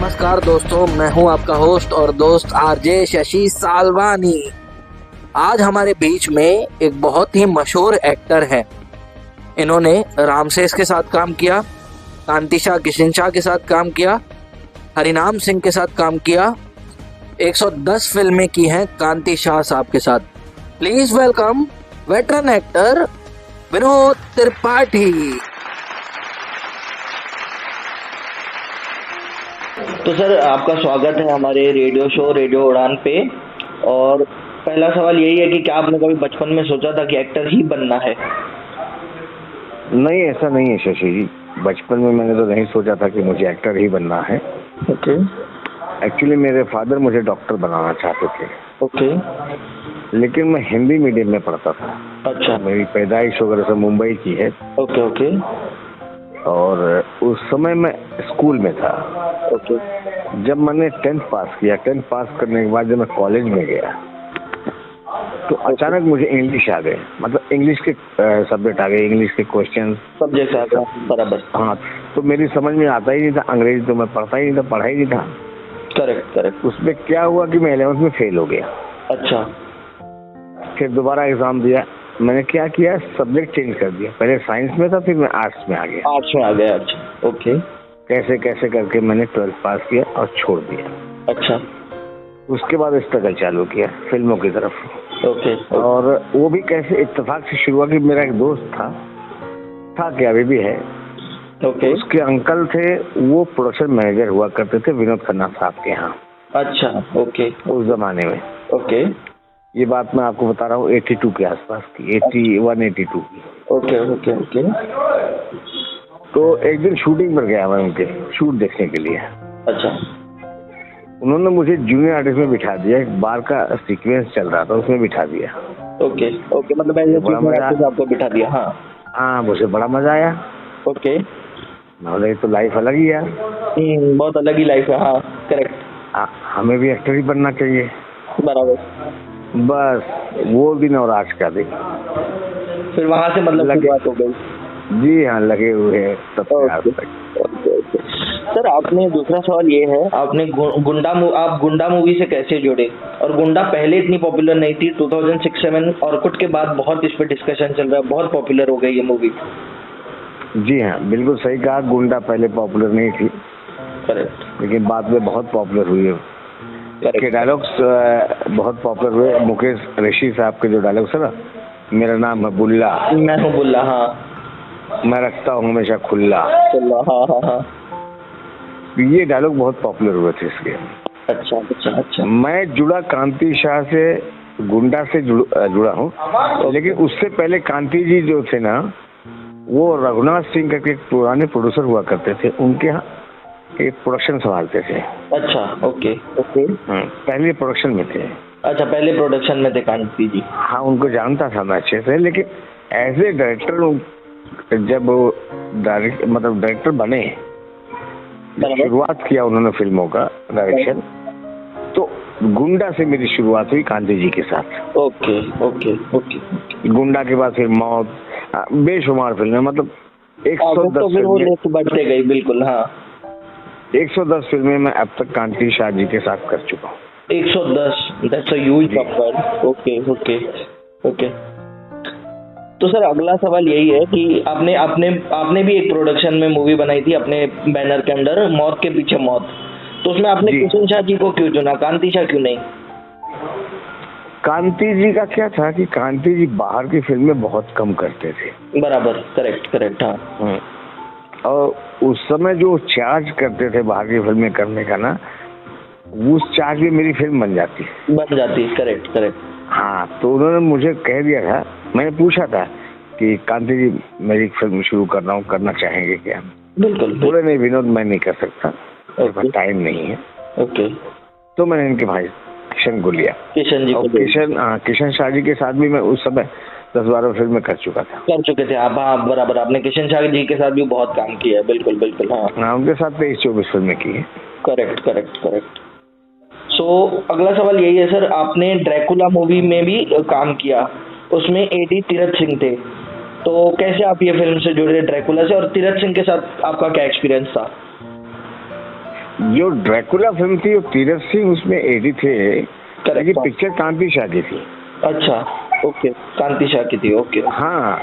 नमस्कार दोस्तों, मैं हूं आपका होस्ट और दोस्त आरजे शशि सालवानी। आज हमारे बीच में एक बहुत ही मशहूर एक्टर है। इन्होंने रामसेस के साथ काम किया, कांति शाह किशन शाह के साथ काम किया, हरिनाम सिंह के साथ काम किया, 110 फिल्में की हैं कांति शाह साहब के साथ। Please welcome veteran actor Vinod Tripathi. तो सर, आपका स्वागत है हमारे रेडियो शो रेडियो उड़ान पे। और पहला सवाल यही है कि क्या आपने कभी बचपन में सोचा था कि एक्टर ही बनना है? नहीं, ऐसा नहीं है शशि जी। बचपन में मैंने तो नहीं सोचा था कि मुझे एक्टर ही बनना है। ओके। एक्चुअली मेरे फादर मुझे डॉक्टर बनाना चाहते थे। ओके। लेकिन मैं हिंदी मीडियम में पढ़ता था। अच्छा। मेरी पैदाइश वगैरह सब मुंबई की है। ओके ओके और उस समय मैं स्कूल में था। ओके। जब मैंने 10th पास किया, 10th पास करने के बाद जब मैं कॉलेज में गया तो अचानक मुझे इंग्लिश आ गए, मतलब इंग्लिश के सब्जेक्ट आ गए, इंग्लिश के क्वेश्चन सब्जेक्ट आ गया। बराबर। हाँ, तो मेरी समझ में आता ही नहीं था। अंग्रेजी तो मैं पढ़ता ही नहीं था, पढ़ा ही नहीं था। Correct correct. उसमें क्या हुआ कि मैं 11th में फेल हो गया। अच्छा। फिर दोबारा एग्जाम दिया। मैंने क्या किया, सब्जेक्ट चेंज कर दिया। पहले साइंस में था, फिर मैं आर्ट्स में आ गया। आर्ट्स में आ गया। अच्छा। ओके। कैसे कैसे करके मैंने 12th पास किया और छोड़ दिया। अच्छा। उसके बाद स्ट्रगल चालू किया फिल्मों की तरफ। ओके। और वो भी कैसे इत्तेफाक से शुरू हुआ कि मेरा एक दोस्त था क्या, अभी भी है। ओके। उसके अंकल थे, वो प्रोडक्शन मैनेजर हुआ करते थे विनोद खन्ना साहब के यहाँ। अच्छा। ओके। उस जमाने में। ओके। ये बात मैं आपको बता रहा हूँ 82 के आसपास की, 81 82 की। Okay okay okay. तो एक दिन शूटिंग पर गया मैं, उनके शूट देखने के लिए। अच्छा। उन्होंने मुझे जूनियर आर्टिस्ट में बिठा दिया। एक बार का सीक्वेंस चल रहा था, उसमें बिठा दिया। Okay okay. मतलब ऐसे बड़ा मजा आपको बिठा दिया। हाँ हाँ, मुझे बड़ा मजा आया। ओके। ये तो लाइफ अलग ही है। बहुत अलग ही लाइफ है। हाँ करेक्ट। हमें भी एक्टर ही बनना चाहिए। बराबर। बस वो दिन और आज का दिन, फिर वहाँ से मतलब शुरुआत हो गई। जी हाँ, लगे हुए हैं तब से आज तक। सर, आपने दूसरा सवाल ये है, आपने आप गुंडा मूवी से कैसे जुड़े? और गुंडा पहले इतनी पॉपुलर नहीं थी। 2006-07 ऑर्कुट के बाद बहुत इस पे डिस्कशन चल रहा है, बहुत पॉपुलर हो गई ये मूवी। जी हाँ, बिल्कुल सही कहा। गुंडा पहले पॉपुलर नहीं थी, करेक्ट। लेकिन बाद में बहुत पॉपुलर हुई है। इसके डायलॉग्स बहुत पॉपुलर हुए। मुकेश ऋषि साहब के जो डायलॉग्स है ना, मेरा नाम है बुल्ला, मैं हूँ बुल्ला, हाँ, मैं रखता हूँ हमेशा खुल्ला। हाँ हाँ हाँ। ये डायलॉग बहुत पॉपुलर हुए थे इसके। अच्छा अच्छा अच्छा। मैं जुड़ा कांति शाह से, गुंडा से जुड़ा हूँ। लेकिन उससे पहले कांति जी जो थे ना, वो रघुनाथ सिंह करके एक पुराने प्रोड्यूसर हुआ करते थे, उनके यहाँ एक प्रोडक्शन संभालते थे। अच्छा। Okay okay. पहले प्रोडक्शन में थे। अच्छा, पहले प्रोडक्शन में थे कांति जी। हाँ, उनको जानता था मैं अच्छे से। लेकिन एज ए डायरेक्टर, जब डायरेक्टर बने, शुरुआत किया उन्होंने फिल्मों का डायरेक्शन, तो गुंडा से मेरी शुरुआत हुई कांति जी के साथ। Okay okay okay. गुंडा के बाद फिर मौत, बेशुमार फिल्में, मतलब 110 फिल्में बढ़ते गई। बिल्कुल हाँ। 110 फिल्में मैं अब तक कांति शाह जी के साथ कर चुका हूँ। 110, that's a huge number. Okay okay okay. तो सर, अगला सवाल यही है कि आपने भी एक प्रोडक्शन में मूवी बनाई थी अपने बैनर के अंडर, मौत के पीछे मौत। तो उसमें आपने किशन शाह जी को क्यों चुना, कांति शाह क्यों नहीं? कांति जी का क्या था कि कांति जी बाहर की फिल्में बहुत कम करते थे। बराबर। Correct correct. हाँ। और उस समय जो चार्ज करते थे बाहर की फिल्में करने का ना, उस चार्ज में मेरी फिल्म बन जाती। Correct correct. हाँ, तो उन्होंने मुझे कह दिया था, मैंने पूछा था कि कांति जी मेरी फिल्म शुरू कर रहा हूँ, करना चाहेंगे क्या? बिल्कुल। बोले नहीं विनोद, मैं नहीं कर सकता, टाइम नहीं है। ओके। तो मैंने इनके भाई किशन को लिया। किशन जी को। किशन शाह जी के साथ भी मैं उस समय 10-12 फिल्में कर चुके थे आप। हाँ बराबर, आपने किशन शाह जी के साथ भी बहुत काम किया है। बिल्कुल बिल्कुल। हाँ, उनके साथ 23-24 फिल्में की है। Correct correct correct. सो अगला सवाल यही है सर, आपने ड्रैकुला मूवी में भी काम किया, उसमें एडी तीरथ सिंह थे। तो कैसे आप ये फिल्म से जुड़े ड्रैकुला से, और तीरथ सिंह के साथ आपका क्या एक्सपीरियंस था? जो ड्रैकुला फिल्म थी वो तीरथ सिंह उसमें एडी थे, लेकिन पिक्चर कांति शाह की थी। अच्छा, ओके, कांति शाह की थी, ओके। हाँ,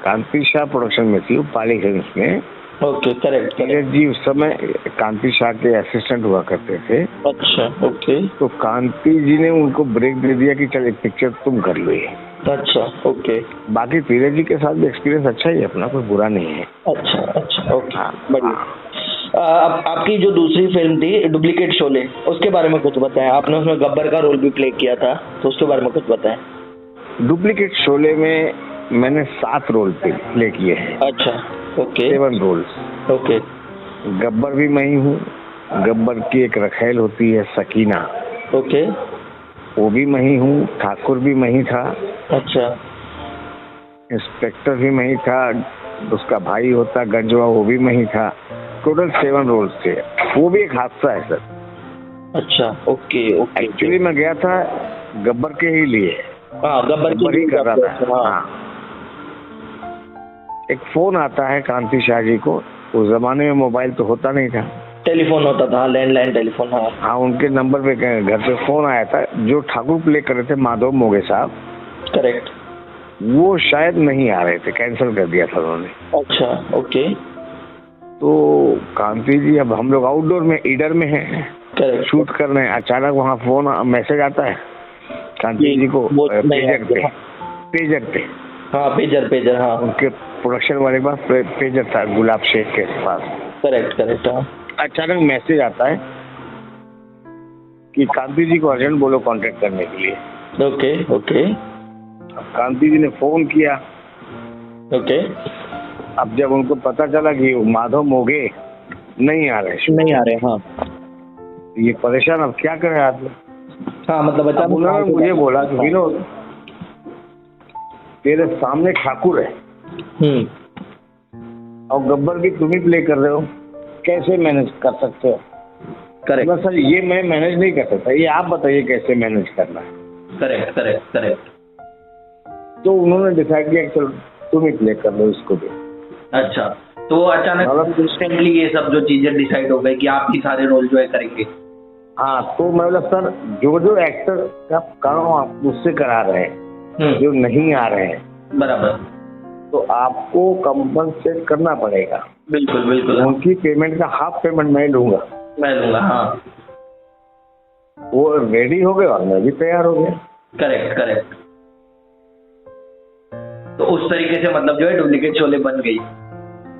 कांति शाह प्रोडक्शन में थी वो, पाली फिल्म्स में। Okay, correct. तीरथ जी उस समय कांति शाह के असिस्टेंट हुआ करते थे। अच्छा, ओके। तो कांति जी ने उनको ब्रेक दे दिया कि चल एक पिक्चर तुम कर लो ये। अच्छा, ओके। बाकी तीरथ जी के साथ भी एक्सपीरियंस अच्छा ही है अपना, कोई बुरा नहीं है। अच्छा, अच्छा, ओके, हाँ, बढ़िया। आपकी जो दूसरी फिल्म थी डुप्लीकेट शोले, उसके बारे में कुछ बताएं। आपने उसमें गब्बर का रोल भी प्ले किया था, तो उसके बारे में कुछ बताएं। डुप्लीकेट शोले में मैंने 7 रोल प्ले किए हैं। अच्छा, ओके। 7 रोल्स। ओके। गब्बर भी मैं ही हूँ, गब्बर की एक रखेल होती है सकीना, ओके। वो भी मैं ही हूँ, ठाकुर भी मैं ही था, अच्छा, इंस्पेक्टर भी मैं ही था, उसका भाई होता गंजवा वो भी मैं ही था। टोटल 7 रोल्स थे। वो भी एक हादसा है सर। अच्छा, ओके, ओके। एक्चुअली मैं गया था गब्बर के ही लिए। हाँ, गब्बर ही कर रहा था। हाँ। हाँ। एक फोन आता है कांति शाह जी को, उस जमाने में मोबाइल तो होता नहीं था, टेलीफोन होता था, लैंडलाइन टेलीफोन। हाँ, हाँ, उनके नंबर पे घर पे फोन आया था। जो ठाकुर प्ले कर रहे थे माधव मोगे साहब, करेक्ट। वो शायद नहीं आ रहे थे, कैंसिल कर दिया था उन्होंने। अच्छा, ओके, तो कांति जी, अब हम लोग आउटडोर में ईडर में हैं, करेक्ट, शूट कर रहे हैं, अचानक वहाँ फोन मैसेज आता है कांति जी को पेजर पे। हाँ, पेजर, हाँ, उनके प्रोडक्शन वाले के पास पेजर था, गुलाब शेख के पास। करेक्ट, हाँ। अचानक मैसेज आता है कि कांति जी को अर्जेंट बोलो कांटेक्ट करने के लिए। ओके, ओके, कांति जी ने फोन किया। ओके। अब जब उनको पता चला कि माधव मोगे नहीं आ रहे, हाँ, ये परेशान, अब क्या करें आदमी। हाँ, मतलब अब उन्होंने मुझे बोला कि विनोद, तेरे सामने ठाकुर है और गब्बर भी तुम ही प्ले कर रहे हो, कैसे मैनेज कर सकते हो? करेक्ट, सर ये मैं मैनेज नहीं कर सकता, ये आप बताइए कैसे मैनेज करना है। करेक्ट। तो उन्होंने डिसाइड किया कि चलो तुम ही प्ले कर लो इसको भी। अच्छा, तो अचानक इंस्टेंटली ये सब जो चीजें डिसाइड हो गई कि आप ही सारे रोल जो है करेंगे। हाँ, तो मैं बोला सर जो एक्टर का काम आप मुझसे करा रहे हैं, जो नहीं आ रहे हैं, बराबर, तो आपको कंपनसेट करना पड़ेगा। बिल्कुल। उनकी पेमेंट का हाफ पेमेंट मैं लूंगा। हाँ, वो रेडी हो गए और मैं भी तैयार हो गया। करेक्ट। तो उस तरीके से मतलब जो है डुप्लीकेट शोले बन गई।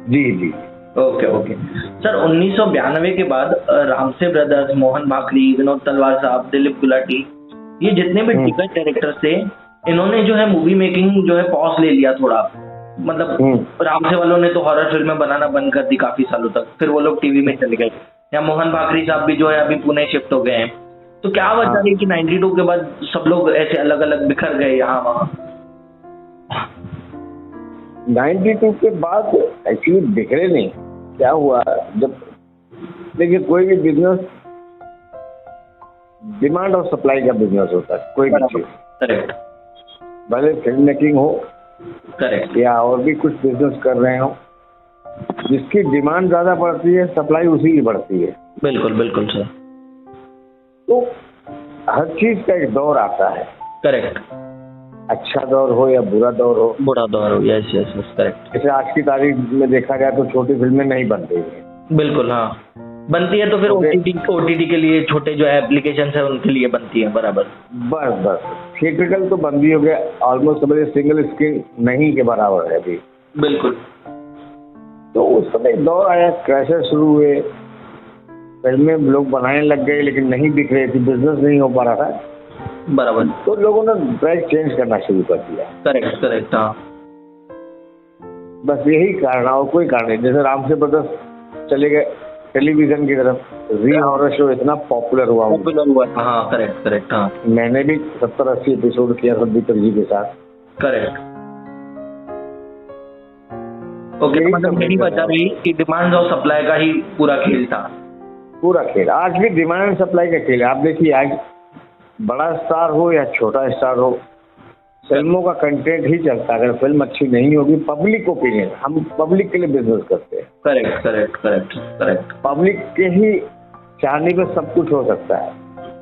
जी। ओके। सर 1992 के बाद रामसे ब्रदर्स, मोहन भाकरी, विनोद तलवार साहब, दिलीप गुलाटी, ये जितने भी टिकट डायरेक्टर्स थे, इन्होंने जो है मूवी मेकिंग जो है पॉज ले लिया थोड़ा। मतलब रामसे वालों ने तो हॉरर फिल्में बनाना बंद कर दी काफी सालों तक, फिर वो लोग टीवी में चले गए। या मोहन भाकरी साहब भी जो है अभी पुणे शिफ्ट हो गए हैं। तो क्या वजह है कि 92 के बाद सब लोग ऐसे अलग अलग बिखर गए यहाँ वहाँ? 92 के बाद एक्चुअली बिखरे नहीं। क्या हुआ, जब देखिए कोई भी बिजनेस डिमांड और सप्लाई का बिजनेस होता है, कोई भी चीज, करेक्ट, भले फिल्म मेकिंग हो, करेक्ट, या और भी कुछ बिजनेस कर रहे हो, जिसकी डिमांड ज्यादा बढ़ती है सप्लाई उसी की बढ़ती है। बिल्कुल सर। तो हर चीज का एक दौर आता है, करेक्ट, अच्छा दौर हो या बुरा दौर हो। Yes, correct. जैसे आज की तारीख में देखा जाए तो छोटी फिल्में नहीं बन रही है। बिल्कुल, हाँ, बनती है तो फिर ओटीटी के लिए छोटे जो एप्लीकेशन है उनके लिए बनती है, बराबर। बस थिएट्रिकल तो बंदी हो गया, ऑलमोस्ट समझिए सिंगल स्क्रीन नहीं के बराबर है अभी। बिल्कुल। तो उस समय दौर आया, क्रैशर शुरू हुए, फिल्में लोग बनाने लग गए लेकिन नहीं दिख रही थी, बिजनेस नहीं हो पा रहा था, बराबर। तो लोगों ने ट्रैक चेंज करना शुरू कर दिया। करेक्ट, हाँ। बस यही कारण, और कोई कारण नहीं। जैसे रामसे ब्रदर्स चले गए टेलीविजन की तरफ, री हॉरर शो इतना पॉपुलर हुआ। हाँ, करेक्ट, हाँ। मैंने भी 70-80 एपिसोड किया संदीप जी के साथ। करेक्ट। ओके, मतलब यही बता रही कि डिमांड और सप्लाई का ही पूरा खेल था। पूरा खेल आज भी डिमांड एंड सप्लाई का खेल है। आप देखिए, आज बड़ा स्टार हो या छोटा स्टार हो, फिल्मों का कंटेंट ही चलता है। अगर फिल्म अच्छी नहीं होगी, पब्लिक ओपिनियन, हम पब्लिक के लिए बिजनेस करते हैं। करेक्ट। पब्लिक के ही चाहने पे सब कुछ हो सकता है,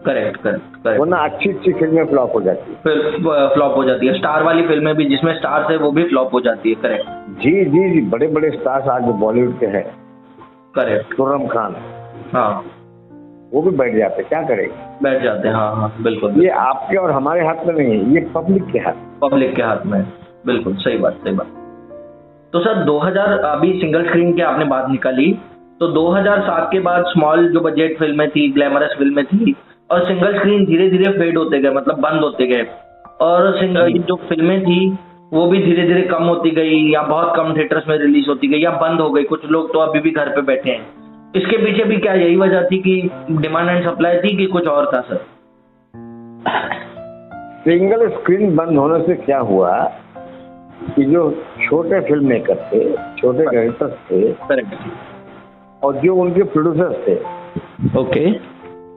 करेक्ट करेक्ट करेक्ट। वरना अच्छी अच्छी फिल्में फ्लॉप हो जाती है। फिर फ्लॉप हो जाती है, स्टार वाली फिल्में भी जिसमें स्टार्स है वो भी फ्लॉप हो जाती है। करेक्ट जी जी जी, बड़े बड़े स्टार्स आज बॉलीवुड के हैं, करेक्ट। खुर्रम खान, हाँ वो भी बैठ जाते, क्या करेंगे? बैठ जाते हैं, हाँ हाँ बिल्कुल। ये आपके और हमारे हाथ में नहीं है, ये पब्लिक के हाथ। पब्लिक के हाथ में है। बिल्कुल सही बात सही बात। तो सर 2000 अभी सिंगल स्क्रीन की आपने बात निकाली, तो 2007 के बाद स्मॉल जो बजट फिल्में थी, ग्लैमरस फिल्में थी, और सिंगल स्क्रीन धीरे धीरे फेड होते गए, मतलब बंद होते गए, और सिंगल जो फिल्में थी वो भी धीरे धीरे कम होती गई, या बहुत कम थिएटर्स में रिलीज होती गई, या बंद हो गई। कुछ लोग तो अभी भी घर पे बैठे हैं। इसके पीछे भी क्या यही वजह थी कि डिमांड एंड सप्लाई थी, कि कुछ और था सर? सिंगल स्क्रीन बंद होने से क्या हुआ कि जो छोटे फिल्म मेकर थे, छोटे डायरेक्टर्स थे, करेक्ट, और जो उनके प्रोड्यूसर्स थे, ओके,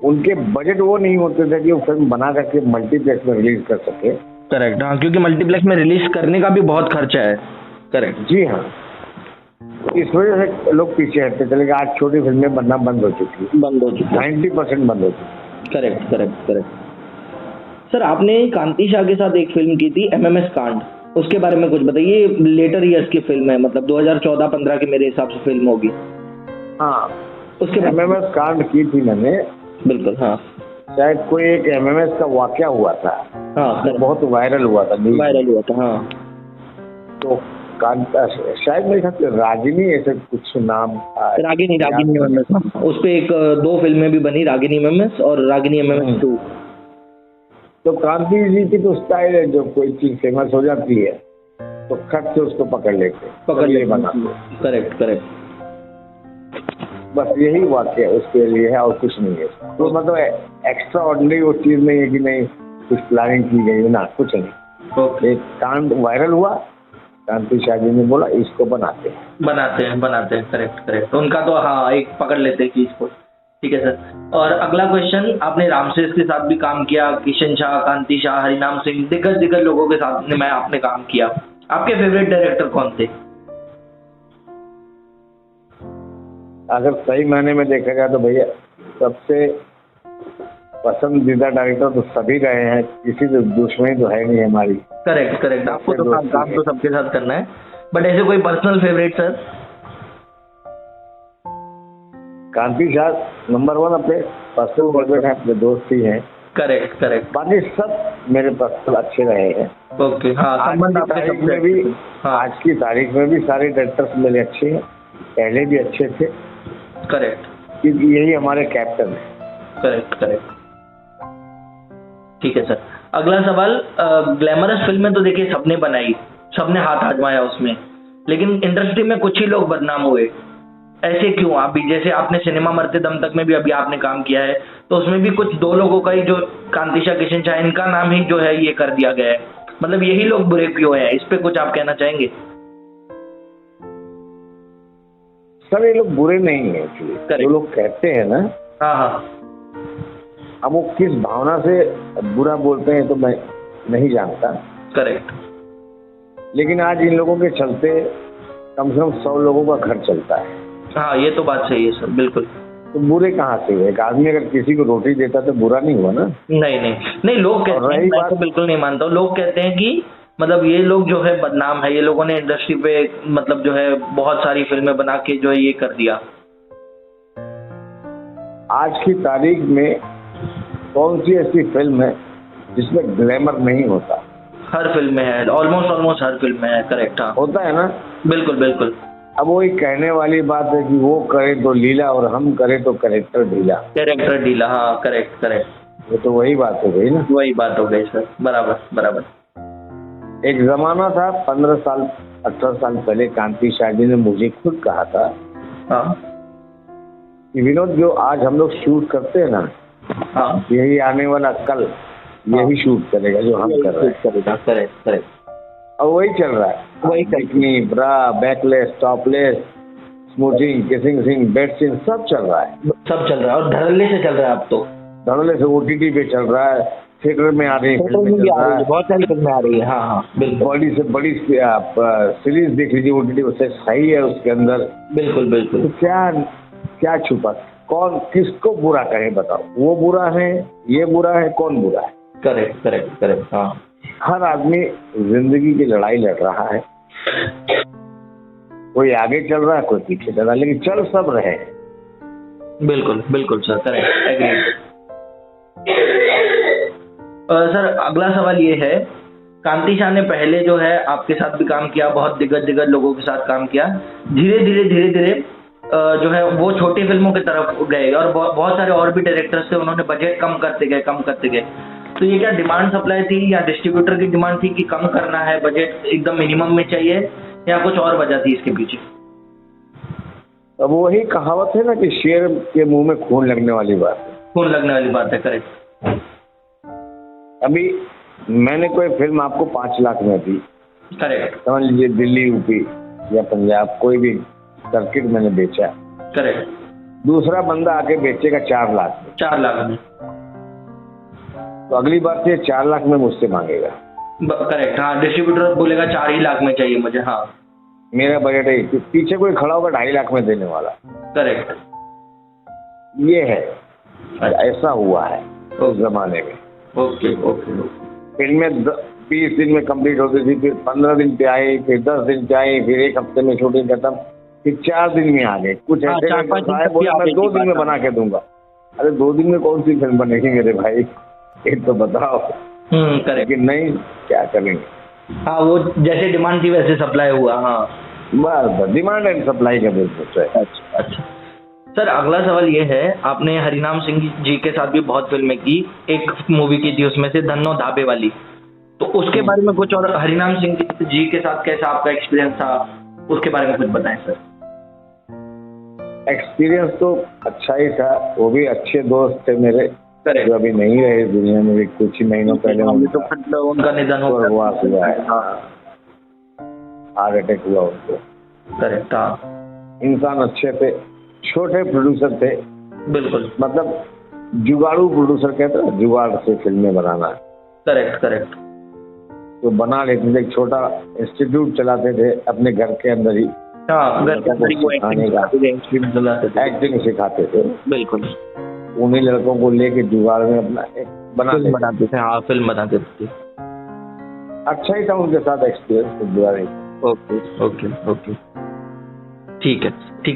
उनके बजट वो नहीं होते थे कि वो फिल्म बना करके मल्टीप्लेक्स में रिलीज कर सके। करेक्ट, हाँ, क्योंकि मल्टीप्लेक्स में रिलीज करने का भी बहुत खर्चा है। करेक्ट, जी हाँ, इस वजह से लोग पीछे हटते चले गए। आज छोटी फिल्में बनना बंद हो चुकी है, बंद हो चुकी है। 90% बंद हो चुकी है। Correct correct correct. सर आपने कांति शाह के साथ एक फिल्म की थी MMS कांड, उसके बारे में कुछ बताइए। लेटर ईयर्स की फिल्म है, मतलब 2014-15 की मेरे हिसाब से फिल्म होगी। हाँ, उसके MMS कांड की थी मैंने। बिल्कुल, हाँ शायद कोई एक MMS का वाकया हुआ था, हाँ, जो बहुत वायरल हुआ था, वायरल हुआ था, हाँ। तो कांता शायद मेरे ख्याल से रागिनी ऐसे कुछ नाम था। रागिनी MMS, उस पे एक 2 फिल्में भी बनी, रागिनी MMS और रागिनी MMS 2। तो कांति जी की तो स्टाइल है, जो कोई चीज फेमस हो जाती है तो खट से उसको पकड़ लेते बना। Correct correct. बस यही वाक्य उसके लिए है और कुछ नहीं है। तो मतलब एक्स्ट्रा ऑर्डिनरी वो चीज नहीं है कि नहीं कुछ प्लानिंग की गई ना, कुछ नहीं। ओके, एक कांड वायरल हुआ, कांति शाह जी ने बोला इसको बनाते हैं। करेक्ट करेक्ट, उनका तो हाँ एक पकड़ लेते हैं चीज को। ठीक है सर। और अगला क्वेश्चन, आपने रामसेस के साथ भी काम किया, किशन शाह, कांति शाह, हरिनाम सिंह, दिग्गज लोगों के साथ में आपने काम किया। आपके फेवरेट डायरेक्टर कौन थे? अगर सही मायने में देखा जाए तो भैया सबसे पसंदीदा डायरेक्टर तो सभी रहे हैं, किसी से दुश्मनी तो है नहीं हमारी। करेक्ट, आपको तो काम तो सबके साथ करना है, बट ऐसे कोई पर्सनल फेवरेट सर? कांति शाह नंबर 1 अपने पर्सनल फेवरेट है, अपने दोस्त ही हैं। करेक्ट। बाकी सब मेरे पर्सनल अच्छे रहे हैं। ओके, हाँ, संबंध आपके तारीख में भी, हाँ, आज की तारीख में भी सारे डायरेक्टर्स मेरे अच्छे हैं, पहले भी अच्छे थे। करेक्ट, क्योंकि यही हमारे कैप्टन है। करेक्ट। ठीक है सर। अगला सवाल, ग्लैमरस फिल्में तो देखिए सबने बनाई, सबने हाथ आजमाया उसमें, लेकिन इंडस्ट्री में कुछ ही लोग बदनाम हुए। ऐसे क्यों? आप भी, जैसे आपने सिनेमा मरते दम तक में भी अभी आपने काम किया है, तो उसमें भी कुछ 2 लोगों का ही, जो कांति शाह, किशन शाह, इनका नाम ही जो है ये कर दिया गया है। मतलब यही लोग बुरे क्यों हैं? इस पे कुछ आप कहना चाहेंगे? सर ये लोग बुरे नहीं है एक्चुअली, जो लोग कहते हैं ना, हाँ, अब वो किस भावना से बुरा बोलते हैं तो मैं नहीं जानता। करेक्ट। लेकिन आज इन लोगों के चलते कम से कम 100 लोगों का घर चलता है। हाँ, ये तो बात सही है सर, बिल्कुल। तो बुरे कहाँ से हुए? एक आदमी अगर किसी को रोटी देता तो बुरा नहीं हुआ ना। नहीं, लोग कहते हैं, मैं तो बिल्कुल नहीं मानता हूँ। लोग कहते हैं कि मतलब ये लोग जो है बदनाम है, ये लोगों ने इंडस्ट्री पे मतलब जो है बहुत सारी फिल्में बना के जो है ये कर दिया। आज की तारीख में कौन सी ऐसी फिल्म है जिसमें ग्लैमर नहीं होता? हर फिल्म में है, ऑलमोस्ट हर फिल्म में है। करेक्ट, हाँ, होता है ना। बिल्कुल। अब वही कहने वाली बात है कि वो करे तो लीला और हम करे तो कैरेक्टर ढीला। हाँ, करेक्ट। ये तो वही बात हो गई ना। वही बात हो गई सर, बराबर। एक जमाना था 15 साल 18 साल पहले, कांति शाह जी ने मुझे खुद कहा था, हाँ, कि विनोद जो आज हम लोग शूट करते हैं ना, हाँ, यही आने वाला कल यही शूट करेगा जो हम कर रहे हैं। करेक्ट। और वही चल रहा है, वही bikini, bra, backless, topless, smoothing, kissing, bed scene सब चल रहा है। और धड़ल्ले से चल रहा है अब तो। धड़ल्ले से OTT पे चल रहा है, थिएटर में आ रही है, बहुत सारी फिल्में आ रही है। हाँ, बिल्कुल। बड़ी से बड़ी सीरीज देख लीजिए OTT पे, सही है उसके अंदर। बिल्कुल। तो क्या छुपा? कौन किसको बुरा कहे बताओ, वो बुरा है, ये बुरा है, कौन बुरा है? Correct correct correct. हाँ हर आदमी जिंदगी की लड़ाई लड़ रहा है, कोई आगे चल रहा है, कोई पीछे चल रहा है, लेकिन चल सब रहे हैं। बिल्कुल बिल्कुल सर, करेक्ट, एग्री। सर अगला सवाल ये है, कांति शाह ने पहले जो है आपके साथ भी काम किया, बहुत दिग्गज लोगों के साथ काम किया, धीरे धीरे जो है वो छोटी फिल्मों की तरफ गए और बहुत सारे और भी डायरेक्टर्स थे, उन्होंने बजट कम करते गए। तो ये क्या डिमांड सप्लाई थी या डिस्ट्रीब्यूटर की डिमांड थी कि कम करना है, बजट एकदम मिनिमम में चाहिए, या कुछ और वजह थी इसके पीछे? अब वही कहावत है ना कि शेर के मुंह में खून लगने वाली बात है। खून लगने वाली बात है, करेक्ट। अभी मैंने कोई फिल्म आपको 5 लाख में दी, करेक्ट, समझ लीजिए दिल्ली, यूपी या पंजाब, कोई भी सर्किट मैंने बेचा, करेक्ट। दूसरा बंदा आके बेचेगा 4 लाख में, 4 लाख में, तो अगली बार से 4 लाख में मुझसे मांगेगा। करेक्ट। हाँ, डिस्ट्रीब्यूटर बोलेगा 4 ही लाख में चाहिए मुझे। हाँ, मेरा बजट है, पीछे कोई खड़ा होगा 2.5 लाख में देने वाला। करेक्ट, ये है, ऐसा हुआ है उस जमाने में। Okay okay. फिल्में 20 दिन में कंप्लीट होती थी, फिर 15 दिन पे आई, फिर 10 दिन पे आई, फिर 1 हफ्ते में शूटिंग खत्म, फिर 4 दिन में आ गए। कुछ ऐसे बोले मैं 2 दिन में बना के दूंगा। अरे 2 दिन में कौन सी फिल्म बनेगी मेरे भाई, एक तो बताओ। करेक्ट। कि नहीं, क्या करेंगे। हाँ, वो जैसे डिमांड थी वैसे सप्लाई हुआ। हाँ, बस डिमांड एंड सप्लाई का बिजनेस है। अच्छा। सर अगला सवाल ये है, आपने हरिनाम सिंह जी के साथ भी बहुत फिल्में की, एक मूवी की थी उसमें से धन्नो ढाबे वाली, तो उसके बारे में कुछ, और हरिनाम सिंह जी के साथ कैसा आपका एक्सपीरियंस था, उसके बारे में कुछ बताएं सर। एक्सपीरियंस तो अच्छा ही था, वो भी अच्छे दोस्त थे मेरे, करेक्ट। जो अभी नहीं रहे दुनिया में, भी कुछ ही महीनों पहले उनका निधन हुआ है। हार्ट अटैक हुआ उनको। करेक्ट। हाँ, इंसान अच्छे थे, छोटे प्रोड्यूसर थे, बिल्कुल, मतलब जुगाड़ू प्रोड्यूसर कहते हैं, जुगाड़ से फिल्में बनाना। Correct correct. तो बना लेते थे, एक छोटा इंस्टीट्यूट चलाते थे अपने घर के अंदर ही। हाँ, घर के अंदर ही एक्टिंग सिखाते थे, बिल्कुल। उन्हीं लड़कों को लेके जुगाड़ में अपना एक बनाते थे। हाँ, फिल्म बनाते थे। अच्छा ही था उनके साथ एक्सपीरियंस। ओके ओके ओके, ठीक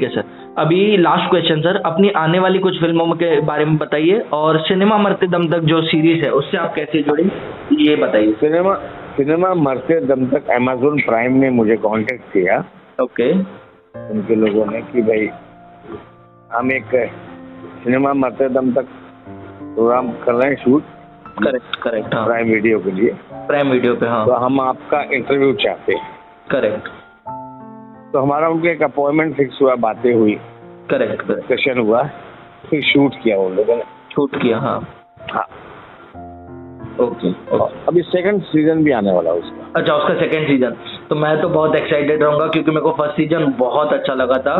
है सर। अभी लास्ट क्वेश्चन सर, अपनी आने वाली कुछ फिल्मों के बारे में बताइए, और सिनेमा मरते दम तक जो सीरीज है उससे आप कैसे जुड़े, ये बताइए। सिनेमा मरते दम तक अमेज़न प्राइम ने मुझे कांटेक्ट किया। ओके। उनके लोगों ने कि भाई हम एक सिनेमा मरते दम तक प्रोग्राम कर रहे हैं, शूट। करेक्ट। हाँ, प्राइम वीडियो के लिए, प्राइम वीडियो पे। हाँ, तो हम आपका इंटरव्यू चाहते हैं। करेक्ट। तो हमारा उनके एक अपॉइंटमेंट फिक्स हुआ, बातें हुई, करेक्ट, डिस्कशन हुआ, फिर शूट किया उन लोगों ने। हाँ। ओके। अभी 2nd सीजन भी आने वाला उसका। अच्छा, उसका 2nd सीजन, तो मैं तो बहुत एक्साइटेड रहूंगा, क्योंकि मेरे को 1st सीजन बहुत अच्छा लगा था,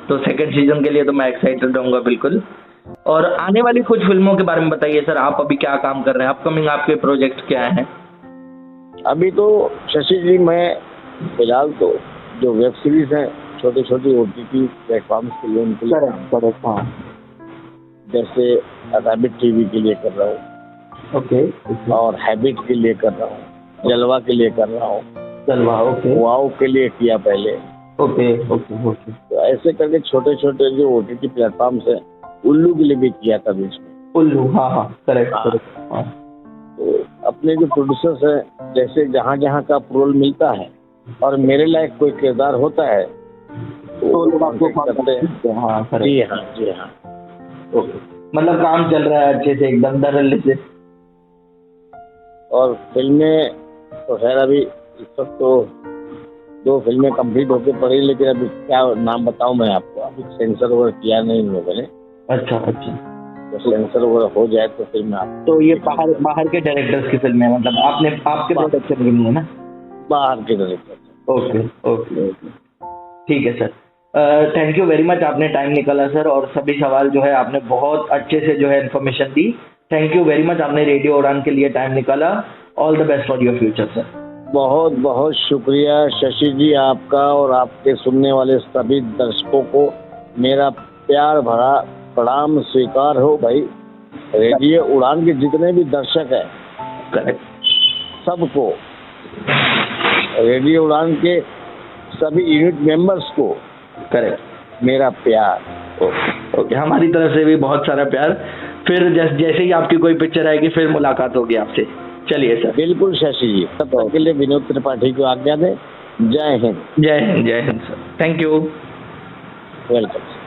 तो 2nd सीजन के लिए तो मैं एक्साइटेड रहूंगा बिल्कुल। और आने वाली कुछ फिल्मों के बारे में बताइए सर, आप अभी क्या काम कर रहे हैं, अपकमिंग आपके प्रोजेक्ट क्या हैं? अभी तो शशि जी, मैं फिलहाल तो जो वेब सीरीज है छोटी OTT प्लेटफॉर्म्स के लिए उनके लिए, हाँ, जैसे रैबिट टीवी के लिए कर रहा हूँ, ओके, और हैबिट के लिए कर रहा हूँ, जलवा के लिए कर रहा हूँ, ओके, वाओ के लिए किया पहले। ओके। तो ऐसे करके छोटे जो OTT प्लेटफॉर्म्स है, उल्लू के लिए भी किया था बीच में। उल्लू, हाँ, करेक्ट। तो अपने जो प्रोड्यूसर्स हैं, जैसे जहाँ का रोल मिलता है और मेरे लायक कोई किरदार होता है तो लोग आपको करते हैं। हाँ, जी हाँ। ओके, मतलब काम चल रहा है अच्छे से, एकदम धड़ल्ले से। और फिल्में तो खैर अभी इस वक्त तो 2 फिल्में कंप्लीट होके पड़ी, लेकिन अभी क्या नाम बताऊं मैं आपको, अभी सेंसर वगैरह किया नहीं इन लोगों ने। अच्छा। तो सेंसर वगैरह हो जाए तो फिर मैं आप, तो ये बाहर के डायरेक्टर्स की फिल्म है, मतलब आपके प्रोडक्शन की नहीं है ना? बाहर के डायरेक्टर। ओके, ठीक है sir. Thank you very much, आपने टाइम निकाला सर, और सभी सवाल जो है आपने बहुत अच्छे से जो है information the. Thank you very much, आपने रेडियो उड़ान के लिए टाइम निकाला। All the best for your future sir. बहुत बहुत शुक्रिया शशि जी आपका, और आपके सुनने वाले सभी दर्शकों को मेरा प्यार भरा प्रणाम स्वीकार हो भाई। रेडियो उड़ान के जितने भी दर्शक हैं करेक्ट। सबको, रेडियो उड़ान के सभी यूनिट मेंबर्स को करेक्ट। मेरा प्यार। ओके, हमारी तरफ से भी बहुत सारा प्यार। फिर जैसे ही आपकी कोई पिक्चर आएगी फिर मुलाकात होगी आपसे। चलिए सर। बिल्कुल शशि जी, तब तक के लिए विनोद त्रिपाठी को आज्ञा दें। जय हिंद। जय हिंद, जय Hind sir. Thank you. Welcome.